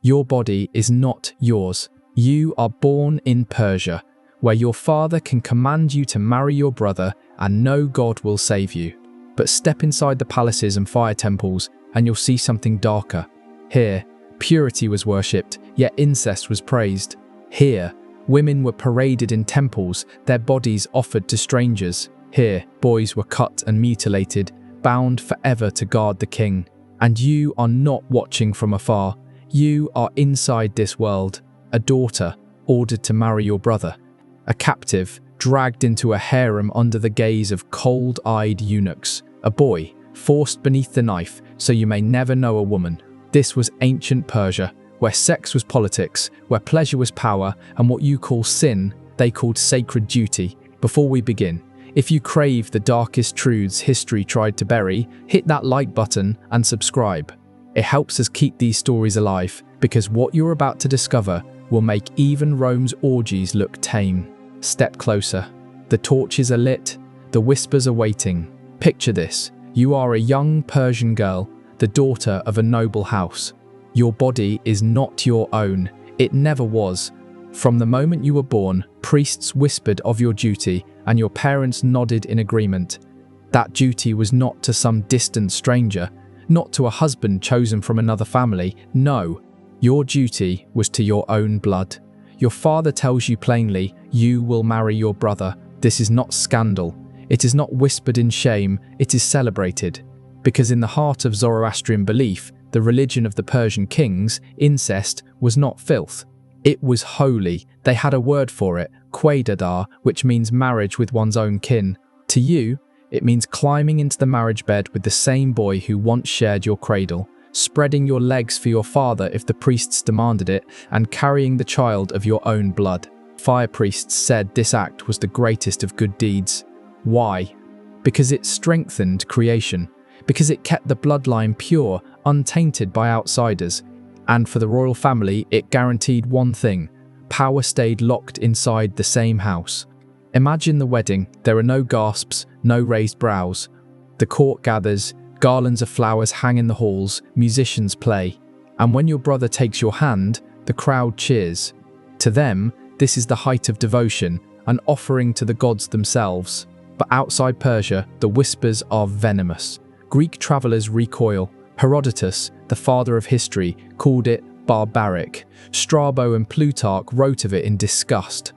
Your body is not yours. You are born in Persia, where your father can command you to marry your brother and no God will save you. But step inside the palaces and fire temples and you'll see something darker. Here, purity was worshipped, yet incest was praised. Here, women were paraded in temples, their bodies offered to strangers. Here, boys were cut and mutilated, bound forever to guard the king. And you are not watching from afar. You are inside this world, a daughter ordered to marry your brother, a captive dragged into a harem under the gaze of cold-eyed eunuchs, a boy forced beneath the knife so you may never know a woman. This was ancient Persia, where sex was politics, where pleasure was power, and what you call sin, they called sacred duty. Before we begin, if you crave the darkest truths history tried to bury, hit that like button and subscribe. It helps us keep these stories alive, because what you're about to discover will make even Rome's orgies look tame. Step closer. The torches are lit, the whispers are waiting. Picture this. You are a young Persian girl, the daughter of a noble house. Your body is not your own. It never was. From the moment you were born, priests whispered of your duty, and your parents nodded in agreement. That duty was not to some distant stranger, not to a husband chosen from another family. No, your duty was to your own blood. Your father tells you plainly, you will marry your brother. This is not scandal. It is not whispered in shame, it is celebrated. Because in the heart of Zoroastrian belief, the religion of the Persian kings, incest was not filth. It was holy. They had a word for it, quaidadar, which means marriage with one's own kin. To you, it means climbing into the marriage bed with the same boy who once shared your cradle, spreading your legs for your father if the priests demanded it, and carrying the child of your own blood. Fire priests said this act was the greatest of good deeds. Why? Because it strengthened creation, because it kept the bloodline pure, untainted by outsiders, and for the royal family it guaranteed one thing: power stayed locked inside the same house. Imagine the wedding. There are no gasps, no raised brows. The court gathers, garlands of flowers hang in the halls, musicians play, and when your brother takes your hand, the crowd cheers. To them, this is the height of devotion, an offering to the gods themselves. But outside Persia, the whispers are venomous. Greek travelers recoil. Herodotus, the father of history, called it barbaric. Strabo and Plutarch wrote of it in disgust.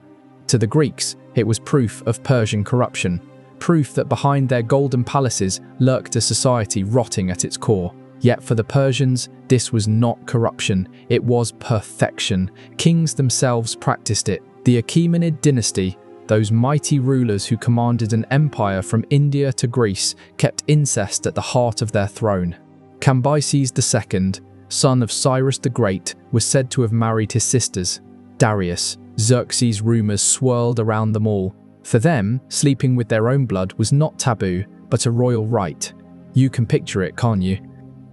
To the Greeks, it was proof of Persian corruption, proof that behind their golden palaces lurked a society rotting at its core. Yet for the Persians, this was not corruption, it was perfection. Kings themselves practiced it. The Achaemenid dynasty, those mighty rulers who commanded an empire from India to Greece, kept incest at the heart of their throne. Cambyses II, son of Cyrus the Great, was said to have married his sisters. Darius, Xerxes' rumors swirled around them all. For them, sleeping with their own blood was not taboo, but a royal right. You can picture it, can't you?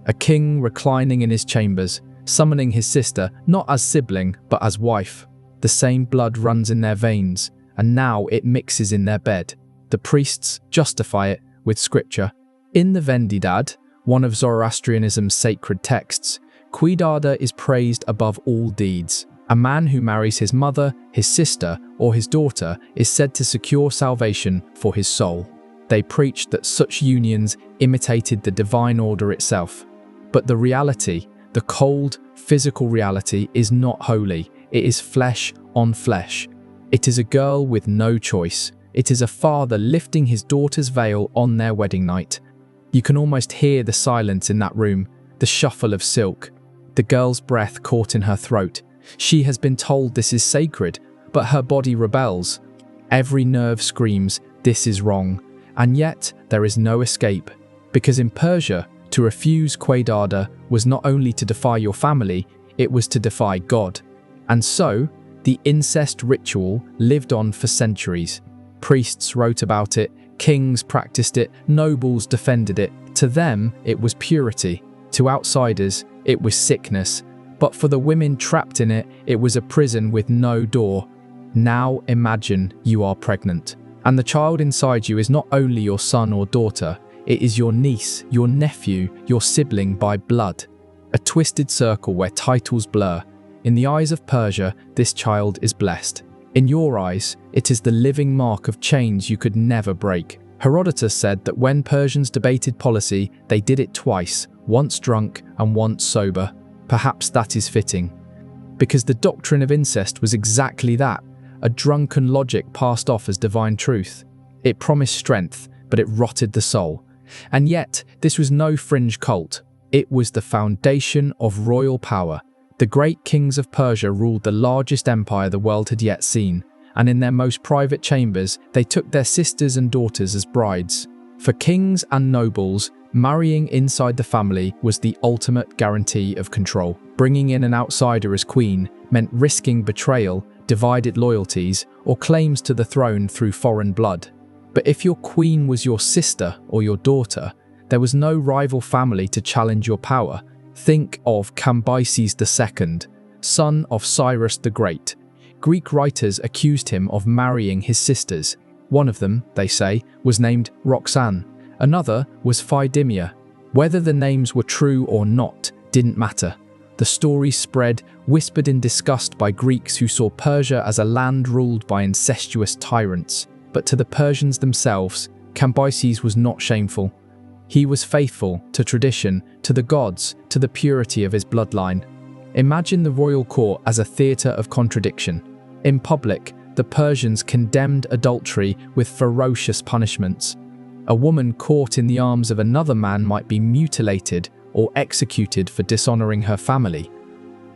A king reclining in his chambers, summoning his sister not as sibling, but as wife. The same blood runs in their veins, and now it mixes in their bed. The priests justify it with scripture. In the Vendidad, one of Zoroastrianism's sacred texts, Quidada is praised above all deeds. A man who marries his mother, his sister, or his daughter is said to secure salvation for his soul. They preached that such unions imitated the divine order itself. But the reality, the cold, physical reality, is not holy. It is flesh on flesh. It is a girl with no choice. It is a father lifting his daughter's veil on their wedding night. You can almost hear the silence in that room, the shuffle of silk, the girl's breath caught in her throat. She has been told this is sacred, but her body rebels. Every nerve screams, this is wrong. And yet, there is no escape. Because in Persia, to refuse quaidada was not only to defy your family, it was to defy God. And so, the incest ritual lived on for centuries. Priests wrote about it, kings practiced it, nobles defended it. To them, it was purity. To outsiders, it was sickness. But for the women trapped in it, it was a prison with no door. Now imagine you are pregnant. And the child inside you is not only your son or daughter, it is your niece, your nephew, your sibling by blood. a twisted circle where titles blur. In the eyes of Persia, this child is blessed. In your eyes, it is the living mark of chains you could never break. Herodotus said that when Persians debated policy, they did it twice, once drunk and once sober. Perhaps that is fitting. Because the doctrine of incest was exactly that, a drunken logic passed off as divine truth. It promised strength, but it rotted the soul. And yet, this was no fringe cult. It was the foundation of royal power. The great kings of Persia ruled the largest empire the world had yet seen, and in their most private chambers, they took their sisters and daughters as brides. For kings and nobles, marrying inside the family was the ultimate guarantee of control. Bringing in an outsider as queen meant risking betrayal, divided loyalties, or claims to the throne through foreign blood. But if your queen was your sister or your daughter, there was no rival family to challenge your power. Think of Cambyses II, son of Cyrus the Great. Greek writers accused him of marrying his sisters. One of them, they say, was named Roxanne. Another was Phidimia. Whether the names were true or not didn't matter. The story spread, whispered in disgust by Greeks who saw Persia as a land ruled by incestuous tyrants. But to the Persians themselves, Cambyses was not shameful. He was faithful to tradition, to the gods, to the purity of his bloodline. Imagine the royal court as a theatre of contradiction. In public, the Persians condemned adultery with ferocious punishments. A woman caught in the arms of another man might be mutilated or executed for dishonoring her family.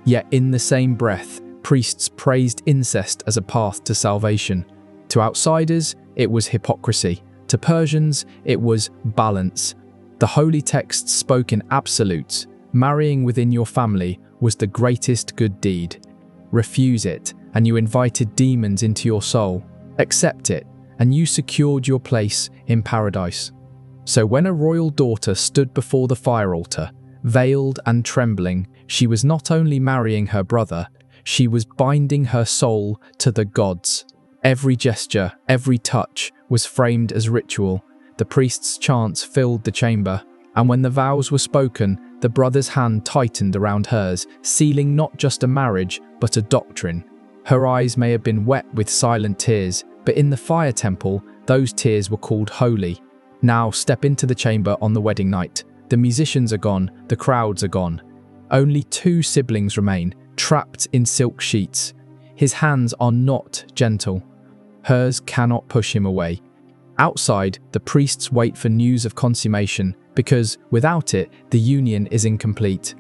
Yet in the same breath, priests praised incest as a path to salvation. To outsiders, it was hypocrisy. To Persians, it was balance. The holy texts spoke in absolutes. Marrying within your family was the greatest good deed. Refuse it, and you invited demons into your soul. Accept it, and you secured your place in paradise. So when a royal daughter stood before the fire altar, veiled and trembling, she was not only marrying her brother, she was binding her soul to the gods. Every gesture, every touch was framed as ritual. The priest's chants filled the chamber, and when the vows were spoken, the brother's hand tightened around hers, sealing not just a marriage, but a doctrine. Her eyes may have been wet with silent tears, but in the fire temple, those tears were called holy. Now step into the chamber on the wedding night. The musicians are gone, the crowds are gone. Only two siblings remain, trapped in silk sheets. His hands are not gentle. Hers cannot push him away. Outside, the priests wait for news of consummation, because without it, the union is incomplete.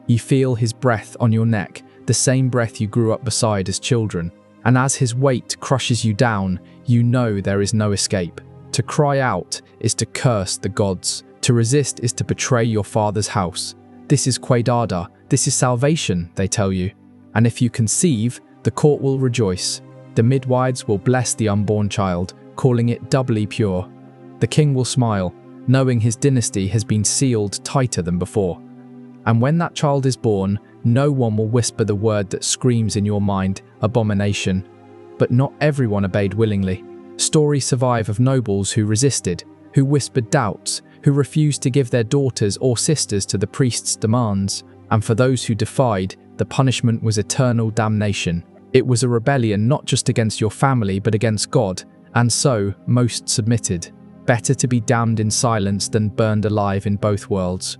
You feel his breath on your neck, the same breath you grew up beside as children. And as his weight crushes you down, you know there is no escape. To cry out is to curse the gods. To resist is to betray your father's house. This is Quaidada, this is salvation, they tell you. And if you conceive, the court will rejoice. The midwives will bless the unborn child, calling it doubly pure. The king will smile, knowing his dynasty has been sealed tighter than before. And when that child is born, no one will whisper the word that screams in your mind, abomination. But not everyone obeyed willingly. Stories survive of nobles who resisted, who whispered doubts, who refused to give their daughters or sisters to the priest's demands. And for those who defied, the punishment was eternal damnation. It was a rebellion not just against your family but against God, and so most submitted. Better to be damned in silence than burned alive in both worlds.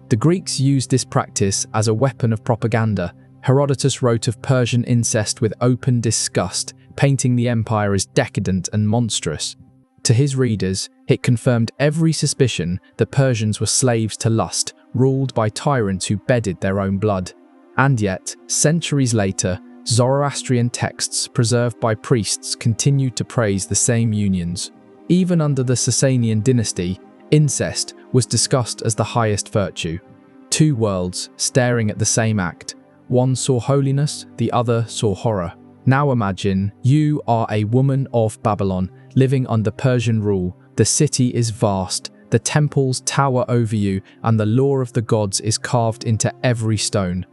The Greeks used this practice as a weapon of propaganda. Herodotus wrote of Persian incest with open disgust, painting the empire as decadent and monstrous. To his readers, it confirmed every suspicion that Persians were slaves to lust, ruled by tyrants who bedded their own blood. And yet, centuries later, Zoroastrian texts preserved by priests continued to praise the same unions. Even under the Sasanian dynasty, incest was discussed as the highest virtue. Two worlds staring at the same act. One saw holiness, the other saw horror. Now imagine you are a woman of Babylon, living under Persian rule. The city is vast, the temples tower over you, and the law of the gods is carved into every stone.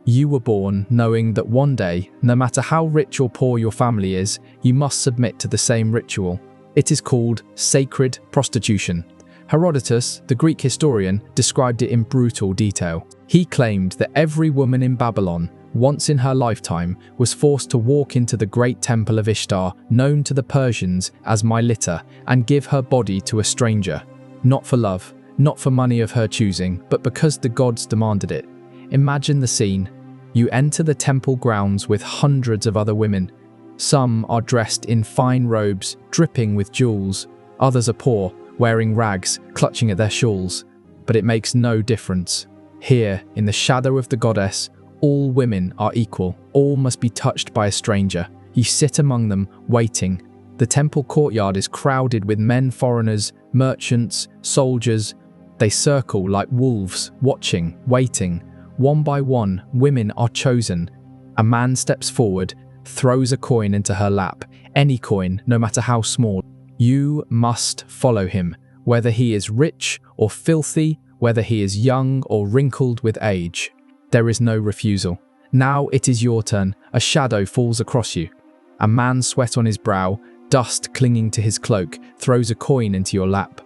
You were born knowing that one day, no matter how rich or poor your family is, you must submit to the same ritual. It is called sacred prostitution. Herodotus, the Greek historian, described it in brutal detail. He claimed that every woman in Babylon, once in her lifetime, was forced to walk into the great temple of Ishtar, known to the Persians as Mylitta, and give her body to a stranger. Not for love, not for money of her choosing, but because the gods demanded it. Imagine the scene. You enter the temple grounds with hundreds of other women. Some are dressed in fine robes, dripping with jewels. Others are poor, wearing rags, clutching at their shawls. But it makes no difference. Here, in the shadow of the goddess, all women are equal. All must be touched by a stranger. You sit among them, waiting. The temple courtyard is crowded with men foreigners, merchants, soldiers. They circle like wolves, watching, waiting. One by one, women are chosen. A man steps forward, throws a coin into her lap. Any coin, no matter how small. You must follow him, whether he is rich or filthy, whether he is young or wrinkled with age. There is no refusal. Now it is your turn. A shadow falls across you. A man's sweat on his brow, dust clinging to his cloak, throws a coin into your lap.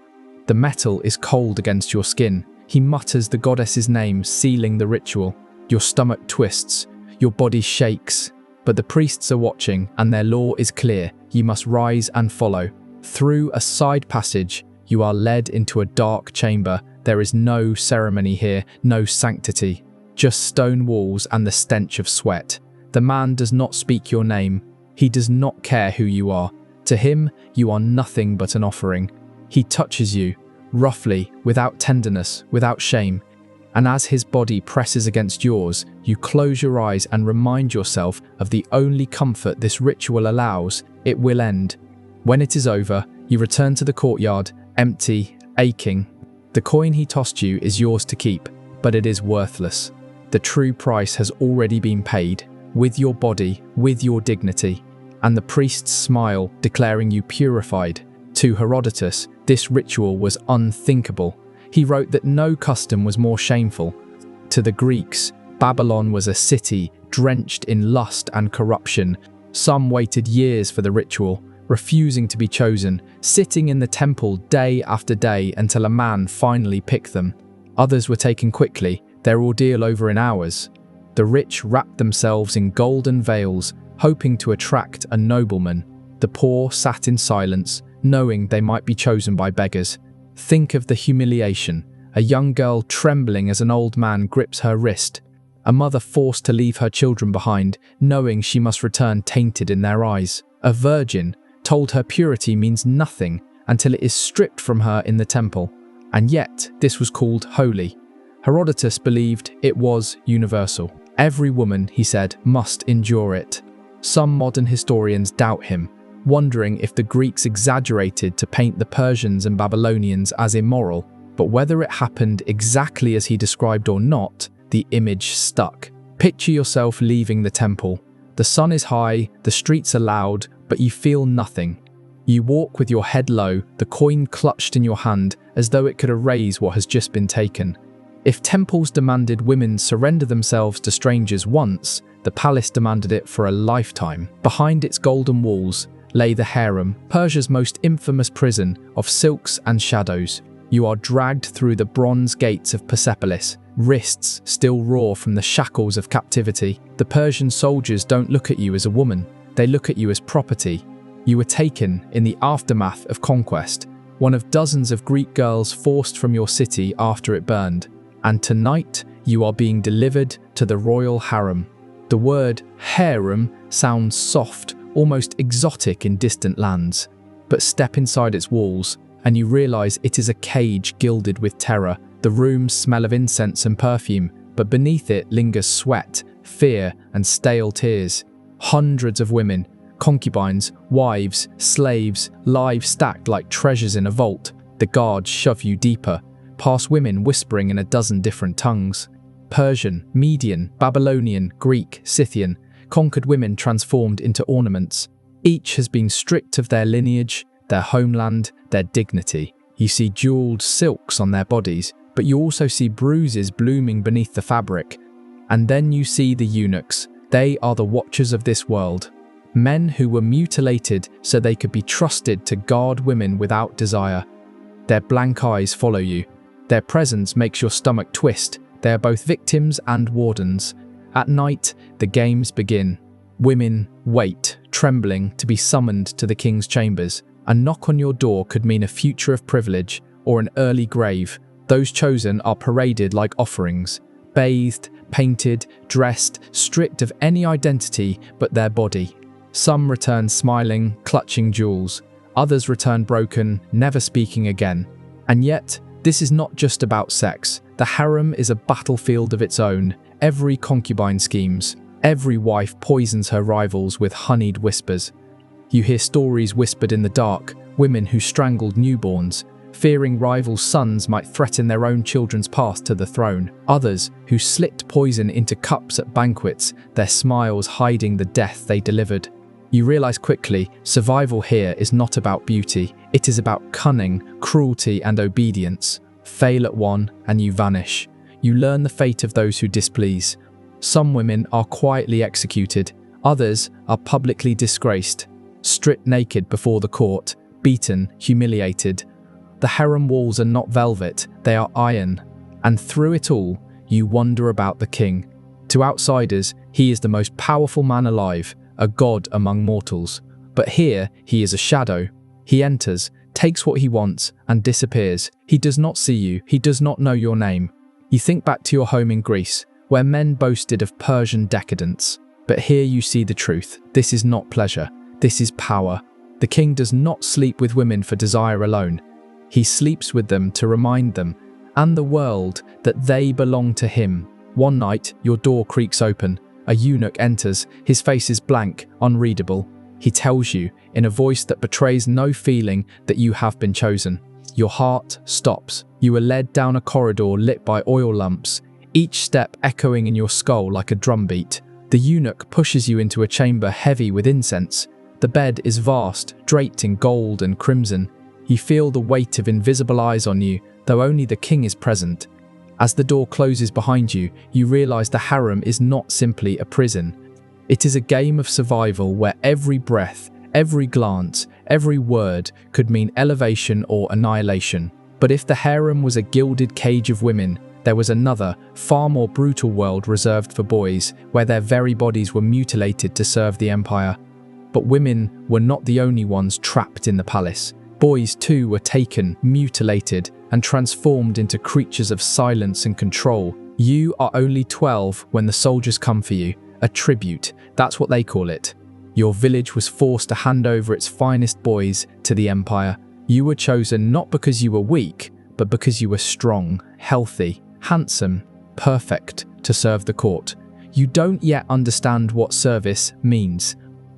The metal is cold against your skin. He mutters the goddess's name, sealing the ritual. Your stomach twists. Your body shakes. But the priests are watching, and their law is clear. You must rise and follow. Through a side passage, you are led into a dark chamber. There is no ceremony here, no sanctity. Just stone walls and the stench of sweat. The man does not speak your name. He does not care who you are. To him, you are nothing but an offering. He touches you, roughly, without tenderness, without shame. And as his body presses against yours, you close your eyes and remind yourself of the only comfort this ritual allows. It will end. When it is over, you return to the courtyard, empty, aching. The coin he tossed you is yours to keep, but it is worthless. The true price has already been paid, with your body, with your dignity. And the priests smile, declaring you purified. To Herodotus, this ritual was unthinkable. He wrote that no custom was more shameful. To the Greeks, Babylon was a city drenched in lust and corruption. Some waited years for the ritual, refusing to be chosen, sitting in the temple day after day until a man finally picked them. Others were taken quickly, their ordeal over in hours. The rich wrapped themselves in golden veils, hoping to attract a nobleman. The poor sat in silence, knowing they might be chosen by beggars. Think of the humiliation. A young girl trembling as an old man grips her wrist. A mother forced to leave her children behind, knowing she must return tainted in their eyes. A virgin, told her purity means nothing until it is stripped from her in the temple. And yet, this was called holy. Herodotus believed it was universal. Every woman, he said, must endure it. Some modern historians doubt him, wondering if the Greeks exaggerated to paint the Persians and Babylonians as immoral. But whether it happened exactly as he described or not, the image stuck. Picture yourself leaving the temple. The sun is high, the streets are loud, but you feel nothing. You walk with your head low, the coin clutched in your hand, as though it could erase what has just been taken. If temples demanded women surrender themselves to strangers once, the palace demanded it for a lifetime. Behind its golden walls lay the harem, Persia's most infamous prison of silks and shadows. You are dragged through the bronze gates of Persepolis, wrists still raw from the shackles of captivity. The Persian soldiers don't look at you as a woman, they look at you as property. You were taken in the aftermath of conquest, one of dozens of Greek girls forced from your city after it burned. And tonight, you are being delivered to the royal harem. The word harem sounds soft, almost exotic in distant lands. But step inside its walls, and you realize it is a cage gilded with terror. The rooms smell of incense and perfume, but beneath it lingers sweat, fear, and stale tears. Hundreds of women, concubines, wives, slaves, lie stacked like treasures in a vault. The guards shove you deeper, past women whispering in a dozen different tongues. Persian, Median, Babylonian, Greek, Scythian, conquered women transformed into ornaments. Each has been stripped of their lineage, their homeland, their dignity. You see jeweled silks on their bodies, but you also see bruises blooming beneath the fabric. And then you see the eunuchs. They are the watchers of this world. Men who were mutilated so they could be trusted to guard women without desire. Their blank eyes follow you. Their presence makes your stomach twist. They are both victims and wardens. At night, the games begin. Women wait, trembling, to be summoned to the king's chambers. A knock on your door could mean a future of privilege or an early grave. Those chosen are paraded like offerings, bathed, painted, dressed, stripped of any identity but their body. Some return smiling, clutching jewels. Others return broken, never speaking again. And yet, this is not just about sex. The harem is a battlefield of its own. Every concubine schemes. Every wife poisons her rivals with honeyed whispers. You hear stories whispered in the dark, women who strangled newborns, fearing rival sons might threaten their own children's path to the throne. Others who slipped poison into cups at banquets, their smiles hiding the death they delivered. You realize quickly, survival here is not about beauty. It is about cunning, cruelty, and obedience. Fail at one, and you vanish. You learn the fate of those who displease. Some women are quietly executed. Others are publicly disgraced, stripped naked before the court, beaten, humiliated. The harem walls are not velvet, they are iron. And through it all, you wonder about the king. To outsiders, he is the most powerful man alive, a god among mortals. But here, he is a shadow. He enters, takes what he wants, and disappears. He does not see you, he does not know your name. You think back to your home in Greece, where men boasted of Persian decadence. But here you see the truth. This is not pleasure. This is power. The king does not sleep with women for desire alone. He sleeps with them to remind them, and the world, that they belong to him. One night, your door creaks open. A eunuch enters. His face is blank, unreadable. He tells you, in a voice that betrays no feeling, that you have been chosen. Your heart stops. You are led down a corridor lit by oil lamps, each step echoing in your skull like a drumbeat. The eunuch pushes you into a chamber heavy with incense. The bed is vast, draped in gold and crimson. You feel the weight of invisible eyes on you, though only the king is present. As the door closes behind you, you realize the harem is not simply a prison. It is a game of survival where every breath, every glance, every word could mean elevation or annihilation. But if the harem was a gilded cage of women, there was another, far more brutal world reserved for boys, where their very bodies were mutilated to serve the empire. But women were not the only ones trapped in the palace. Boys too were taken, mutilated, and transformed into creatures of silence and control. You are only 12 when the soldiers come for you. A tribute, that's what they call it. Your village was forced to hand over its finest boys to the empire. You were chosen not because you were weak, but because you were strong, healthy, handsome, perfect to serve the court. You don't yet understand what service means.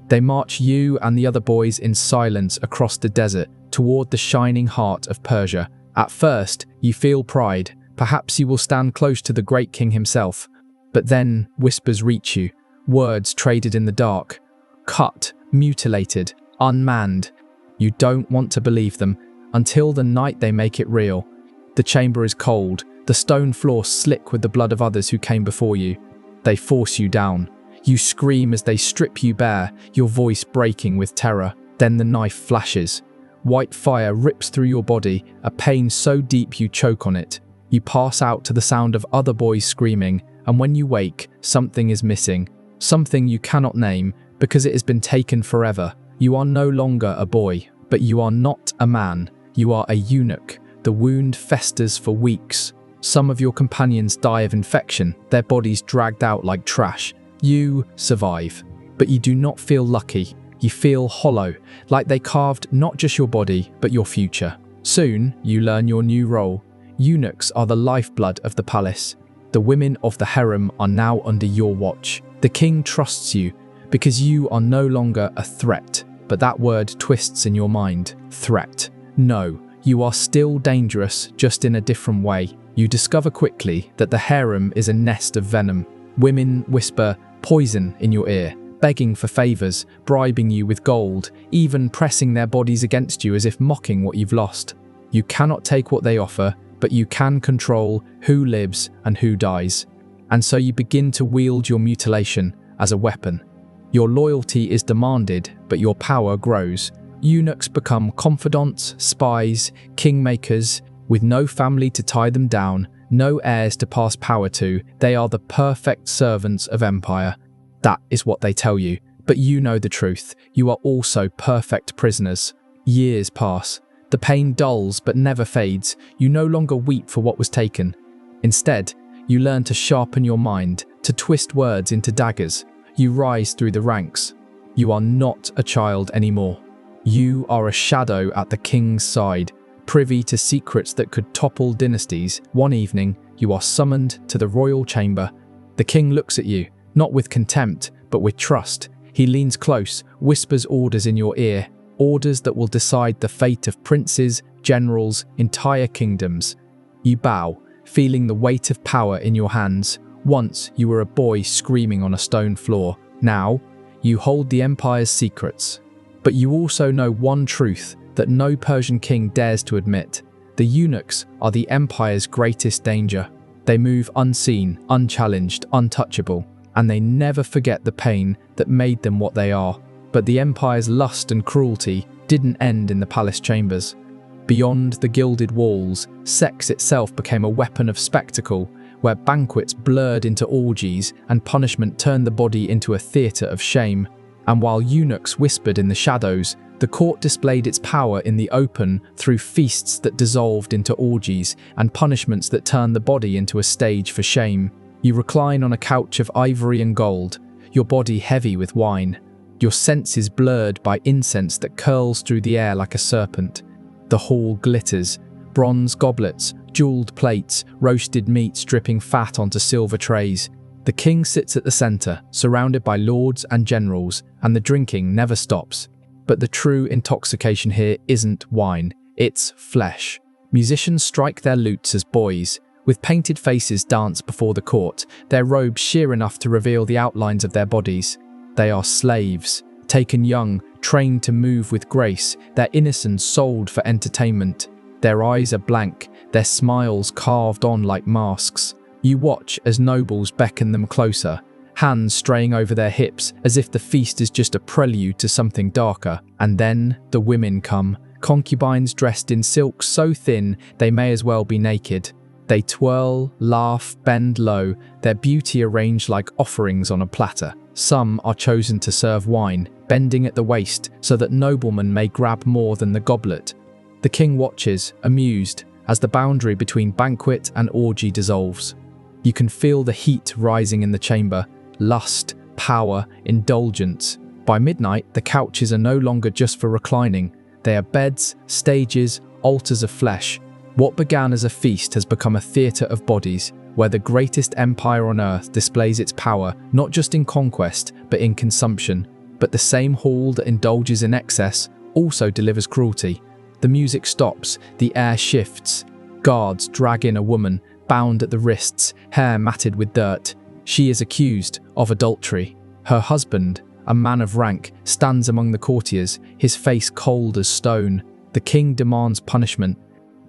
They march you and the other boys in silence across the desert toward the shining heart of Persia. At first, you feel pride. Perhaps you will stand close to the great king himself. But then whispers reach you, words traded in the dark, cut, mutilated, unmanned. You don't want to believe them until the night they make it real. The chamber is cold, the stone floor slick with the blood of others who came before you. They force you down. You scream as they strip you bare, your voice breaking with terror. Then the knife flashes. White fire rips through your body, a pain so deep you choke on it. You pass out to the sound of other boys screaming, and when you wake, something is missing. Something you cannot name, because it has been taken forever. You are no longer a boy, but you are not a man. You are a eunuch. The wound festers for weeks. Some of your companions die of infection, their bodies dragged out like trash. You survive, but you do not feel lucky. You feel hollow, like they carved not just your body, but your future. Soon, you learn your new role. Eunuchs are the lifeblood of the palace. The women of the harem are now under your watch. The king trusts you, because you are no longer a threat. But that word twists in your mind. Threat. No, you are still dangerous, just in a different way. You discover quickly that the harem is a nest of venom. Women whisper poison in your ear, begging for favors, bribing you with gold, even pressing their bodies against you as if mocking what you've lost. You cannot take what they offer, but you can control who lives and who dies. And so you begin to wield your mutilation as a weapon. Your loyalty is demanded, but your power grows. eunuchs become confidants, spies, kingmakers. With no family to tie them down, no heirs to pass power to, they are the perfect servants of empire. That is what they tell you. But you know the truth. You are also perfect prisoners. Years pass. The pain dulls but never fades. You no longer weep for what was taken. Instead, you learn to sharpen your mind, to twist words into daggers. You rise through the ranks. You are not a child anymore. You are a shadow at the king's side, privy to secrets that could topple dynasties. One evening, you are summoned to the royal chamber. The king looks at you, not with contempt, but with trust. He leans close, whispers orders in your ear, orders that will decide the fate of princes, generals, entire kingdoms. You bow, feeling the weight of power in your hands. Once you were a boy screaming on a stone floor. Now, you hold the empire's secrets. But you also know one truth that no Persian king dares to admit. The eunuchs are the empire's greatest danger. They move unseen, unchallenged, untouchable, and they never forget the pain that made them what they are. But the empire's lust and cruelty didn't end in the palace chambers. Beyond the gilded walls, sex itself became a weapon of spectacle, where banquets blurred into orgies and punishment turned the body into a theatre of shame. And while eunuchs whispered in the shadows, the court displayed its power in the open through feasts that dissolved into orgies and punishments that turned the body into a stage for shame. You recline on a couch of ivory and gold, your body heavy with wine, your senses blurred by incense that curls through the air like a serpent. The hall glitters, bronze goblets, jeweled plates, roasted meats dripping fat onto silver trays. The king sits at the center, surrounded by lords and generals, and the drinking never stops. But the true intoxication here isn't wine, it's flesh. Musicians strike their lutes as boys, with painted faces dance before the court, their robes sheer enough to reveal the outlines of their bodies. They are slaves, taken young, trained to move with grace, their innocence sold for entertainment. Their eyes are blank, their smiles carved on like masks. You watch as nobles beckon them closer, hands straying over their hips as if the feast is just a prelude to something darker. And then the women come, concubines dressed in silks so thin they may as well be naked. They twirl, laugh, bend low, their beauty arranged like offerings on a platter. Some are chosen to serve wine, bending at the waist so that noblemen may grab more than the goblet. The king watches, amused, as the boundary between banquet and orgy dissolves. You can feel the heat rising in the chamber, lust, power, indulgence. By midnight, the couches are no longer just for reclining. They are beds, stages, altars of flesh. What began as a feast has become a theatre of bodies, where the greatest empire on earth displays its power not just in conquest, but in consumption. But the same hall that indulges in excess also delivers cruelty. The music stops, the air shifts. Guards drag in a woman, bound at the wrists, hair matted with dirt. She is accused of adultery. Her husband, a man of rank, stands among the courtiers, his face cold as stone. The king demands punishment.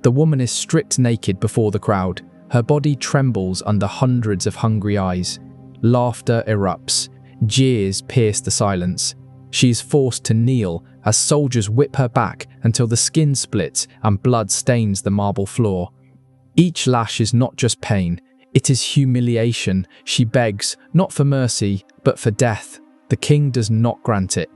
The woman is stripped naked before the crowd. Her body trembles under hundreds of hungry eyes. Laughter erupts. Jeers pierce the silence. She is forced to kneel as soldiers whip her back until the skin splits and blood stains the marble floor. Each lash is not just pain, it is humiliation. She begs, not for mercy, but for death. The king does not grant it.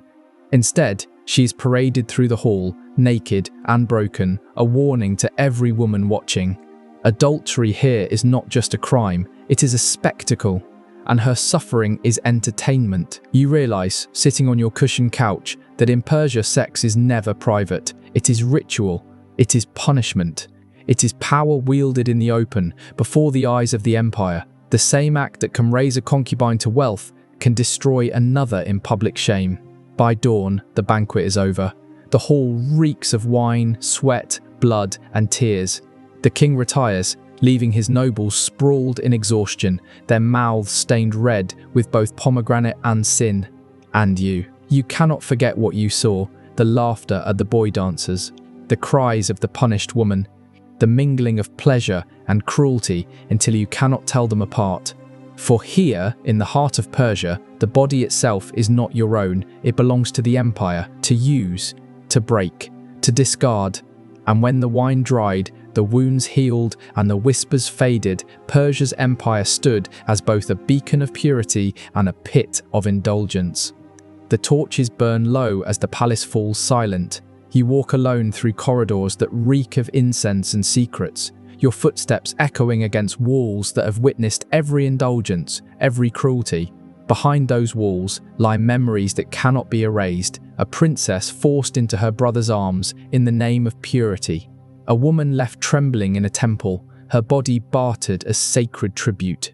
Instead, she is paraded through the hall, naked and broken, a warning to every woman watching. Adultery here is not just a crime, it is a spectacle, and her suffering is entertainment. You realize, sitting on your cushioned couch, that in Persia sex is never private. It is ritual, it is punishment. It is power wielded in the open, before the eyes of the empire. The same act that can raise a concubine to wealth can destroy another in public shame. By dawn, the banquet is over. The hall reeks of wine, sweat, blood, and tears. The king retires, leaving his nobles sprawled in exhaustion, their mouths stained red with both pomegranate and sin. And you cannot forget what you saw, the laughter at the boy dancers, the cries of the punished woman, the mingling of pleasure and cruelty until you cannot tell them apart. For here, in the heart of Persia, the body itself is not your own, it belongs to the empire, to use. to break, to discard. And when the wine dried, the wounds healed, and the whispers faded, Persia's empire stood as both a beacon of purity and a pit of indulgence. The torches burn low as the palace falls silent. You walk alone through corridors that reek of incense and secrets, your footsteps echoing against walls that have witnessed every indulgence, every cruelty. Behind those walls lie memories that cannot be erased, a princess forced into her brother's arms in the name of purity, a woman left trembling in a temple, her body bartered as sacred tribute,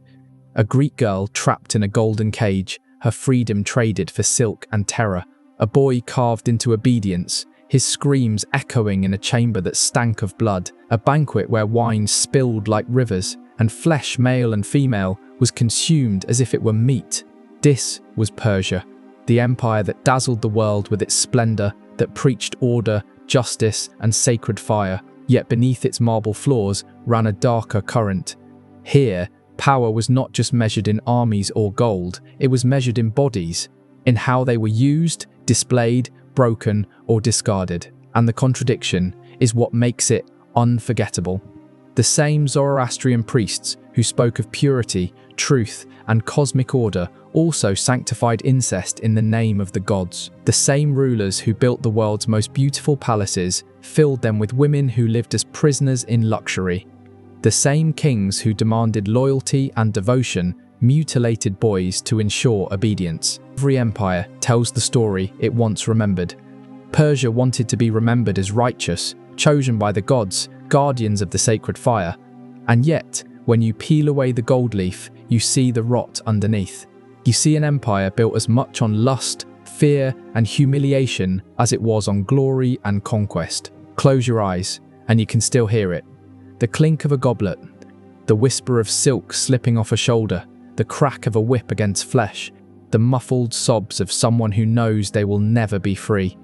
a Greek girl trapped in a golden cage, her freedom traded for silk and terror, a boy carved into obedience, his screams echoing in a chamber that stank of blood, a banquet where wine spilled like rivers, and flesh, male and female, was consumed as if it were meat. This was Persia, the empire that dazzled the world with its splendor, that preached order, justice, and sacred fire, yet beneath its marble floors ran a darker current. Here, power was not just measured in armies or gold, it was measured in bodies, in how they were used, displayed, broken, or discarded. And the contradiction is what makes it unforgettable. The same Zoroastrian priests who spoke of purity, truth, and cosmic order also sanctified incest in the name of the gods. The same rulers who built the world's most beautiful palaces filled them with women who lived as prisoners in luxury. The same kings who demanded loyalty and devotion mutilated boys to ensure obedience. Every empire tells the story it once remembered. Persia wanted to be remembered as righteous, chosen by the gods, guardians of the sacred fire. And yet, when you peel away the gold leaf, you see the rot underneath. You see an empire built as much on lust, fear, and humiliation as it was on glory and conquest. Close your eyes, and you can still hear it. The clink of a goblet, the whisper of silk slipping off a shoulder, the crack of a whip against flesh, the muffled sobs of someone who knows they will never be free.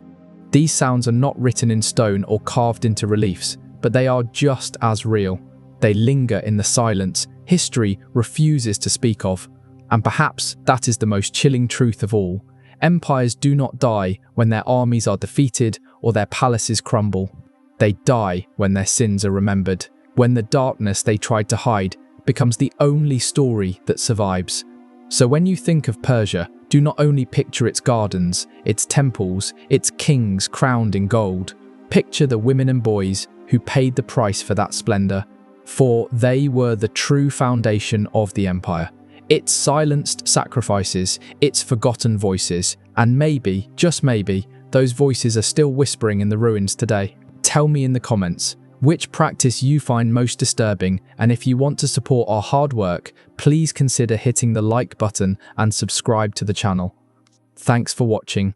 These sounds are not written in stone or carved into reliefs, but they are just as real. They linger in the silence history refuses to speak of. And perhaps that is the most chilling truth of all. Empires do not die when their armies are defeated or their palaces crumble. They die when their sins are remembered, when the darkness they tried to hide becomes the only story that survives. So when you think of Persia, do not only picture its gardens, its temples, its kings crowned in gold. Picture the women and boys who paid the price for that splendor, for they were the true foundation of the empire. Its silenced sacrifices, its forgotten voices, and maybe, just maybe, those voices are still whispering in the ruins today. Tell me in the comments which practice you find most disturbing, and if you want to support our hard work, please consider hitting the like button and subscribe to the channel. Thanks for watching.